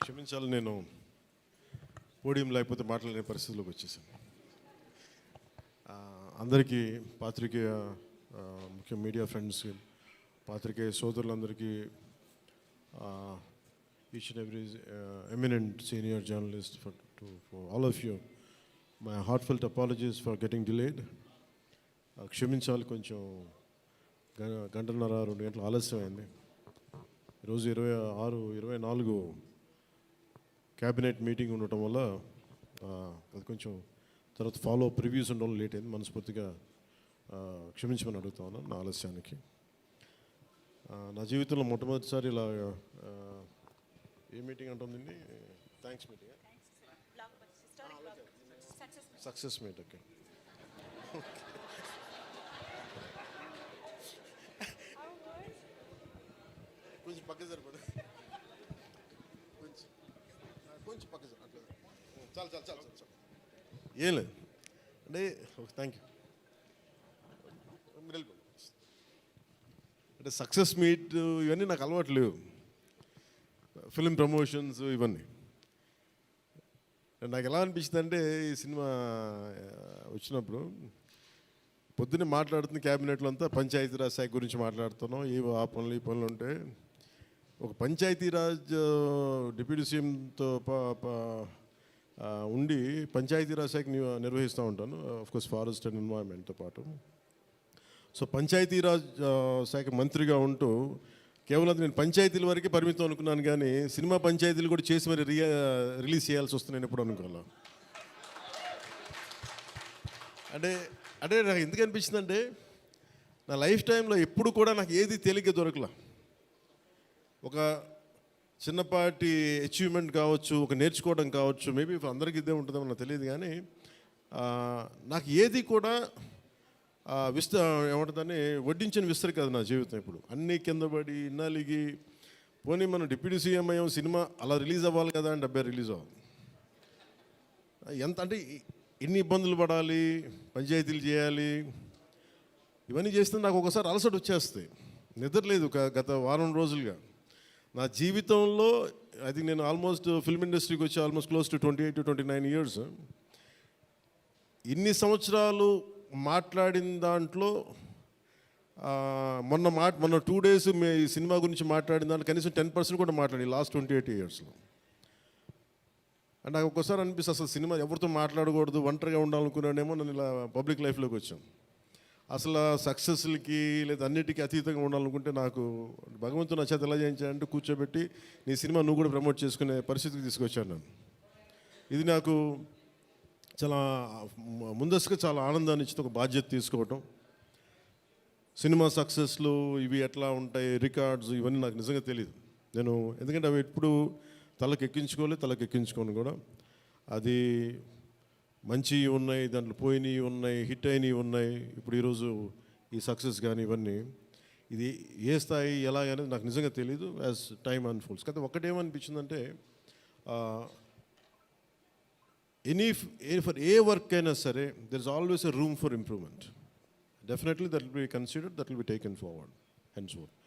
క్షమించాలి, నేను పోడియం లేకపోతే మాట్లాడే పరిస్థితిలోకి వచ్చేసాను. అందరికీ పాత్రికేయ ముఖ్య మీడియా ఫ్రెండ్స్, పాత్రికేయ సోదరులందరికీ, each and every eminent senior journalist, for all of you my heartfelt apologies for getting delayed. క్షమించాలి, కొంచెం గంటన్నర 2 గంటలు ఆలస్యమైంది. ఈరోజు 26-24 క్యాబినెట్ మీటింగ్ ఉండటం వల్ల అది కొంచెం తర్వాత ఫాలో అప్ రివ్యూస్ ఉండడం లేట్ అయింది. మనస్ఫూర్తిగా క్షమించమని అడుగుతా ఉన్నాను నా ఆలస్యానికి. నా జీవితంలో మొట్టమొదటిసారి ఇలా ఏ మీటింగ్ అంటుందండి, thanks meeting, success meet. Okay, కొంచెం పక్క సరిపోతుంది, కొంచెం పక్క అట్లా చాలు చాలు చాలు చాలు ఏం లేదు అంటే. Thank you. అంటే సక్సెస్ మీట్ ఇవన్నీ నాకు అలవాటు లేవు, ఫిల్మ్ ప్రమోషన్స్ ఇవన్నీ. నాకు ఎలా అనిపించింది అంటే, ఈ సినిమా వచ్చినప్పుడు పొద్దున్నే మాట్లాడుతుంది క్యాబినెట్లో అంతా పంచాయతీరాజ్ శాఖ గురించి మాట్లాడుతున్నాం, ఆ పనులు ఈ పనులు ఉంటే ఒక పంచాయతీరాజ్ డిప్యూటీ సీఎంతో ఉండి పంచాయతీరాజ్ శాఖ నిర్వహిస్తూ ఉంటాను, ఆఫ్కోర్స్ ఫారెస్ట్ అండ్ ఎన్వైరన్మెంట్తో పాటు. సో పంచాయతీరాజ్ శాఖ మంత్రిగా ఉంటూ కేవలం నేను పంచాయతీల వరకే పరిమితం అనుకున్నాను, కానీ సినిమా పంచాయతీలు కూడా చేసి మరి రిలీజ్ చేయాల్సి వస్తుంది నేను ఎప్పుడు అనుకోవాలి. అంటే నాకు ఎందుకు అనిపించిందంటే, నా లైఫ్ టైంలో ఎప్పుడు కూడా నాకు ఏది తేలిగ్గా దొరకలా. ఒక చిన్నపాటి అచీవ్మెంట్ కావచ్చు, ఒక నేర్చుకోవడం కావచ్చు, మేబీ అందరికీ ఇదే ఉంటుందో నాకు తెలియదు, కానీ నాకు ఏది కూడా ఏమంటుందని వడ్డించిన విస్తరి కాదు నా జీవితం. ఇప్పుడు అన్నీ కింద పడి ఇన్నాళ్ళకి పోనీ మనం డిప్యూటీ సీఎం అయ్యాం, సినిమా అలా రిలీజ్ అవ్వాలి కదా అని 70 రిలీజ్ అవ్వాలి. ఎంత అంటే ఎన్ని ఇబ్బందులు పడాలి, పంచాయతీలు చేయాలి, ఇవన్నీ చేస్తే నాకు ఒకసారి అలసట వచ్చేస్తాయి. నిద్ర లేదు గత వారం రోజులుగా. నా జీవితంలో ఐ థింక్ నేను ఆల్మోస్ట్ ఫిల్మ్ ఇండస్ట్రీకి వచ్చి ఆల్మోస్ట్ క్లోజ్ టు 28-29 ఇయర్స్. ఇన్ని సంవత్సరాలు మాట్లాడిన దాంట్లో మొన్న 2 days ఈ సినిమా గురించి మాట్లాడిన దాంట్లో కనీసం 10% కూడా మాట్లాడి లాస్ట్ 28 ఇయర్స్లో. అంటే నాకు ఒక్కోసారి అనిపిస్తుంది, అసలు సినిమా ఎవరితో మాట్లాడకూడదు, ఒంటరిగా ఉండాలనుకున్నానేమో. నన్ను ఇలా పబ్లిక్ లైఫ్లోకి వచ్చాం. అసలు సక్సెస్లకి లేదా అన్నిటికీ అతీతంగా ఉండాలనుకుంటే నాకు భగవంతుడు నా చేత ఎలా చేయించాడంటే, కూర్చోబెట్టి నీ సినిమా నువ్వు కూడా ప్రమోట్ చేసుకునే పరిస్థితికి తీసుకొచ్చాను నన్ను. ఇది నాకు చాలా ముందస్తుగా చాలా ఆనందాన్ని ఇచ్చింది, ఒక బాధ్యత తీసుకోవటం. సినిమా సక్సెస్లు ఇవి ఎట్లా ఉంటాయి, రికార్డ్స్ ఇవన్నీ నాకు నిజంగా తెలియదు. నేను ఎందుకంటే అవి ఎప్పుడు తలకెక్కించుకోను కూడా. అది మంచి ఉన్నాయి, దాంట్లో పోయినవి ఉన్నాయి, హిట్ అయినవి ఉన్నాయి. ఇప్పుడు ఈరోజు ఈ సక్సెస్ కానీ ఇవన్నీ ఇది ఏ స్థాయి ఎలాగనేది నాకు నిజంగా తెలీదు యాజ్ టైమ్ అన్ఫోల్డ్స్. కానీ ఒకటేమనిపించిందంటే, ఫర్ ఏ వర్క్ అయినా సరే there is always a room for improvement. Definitely that will be considered, that will be taken forward hence fourth.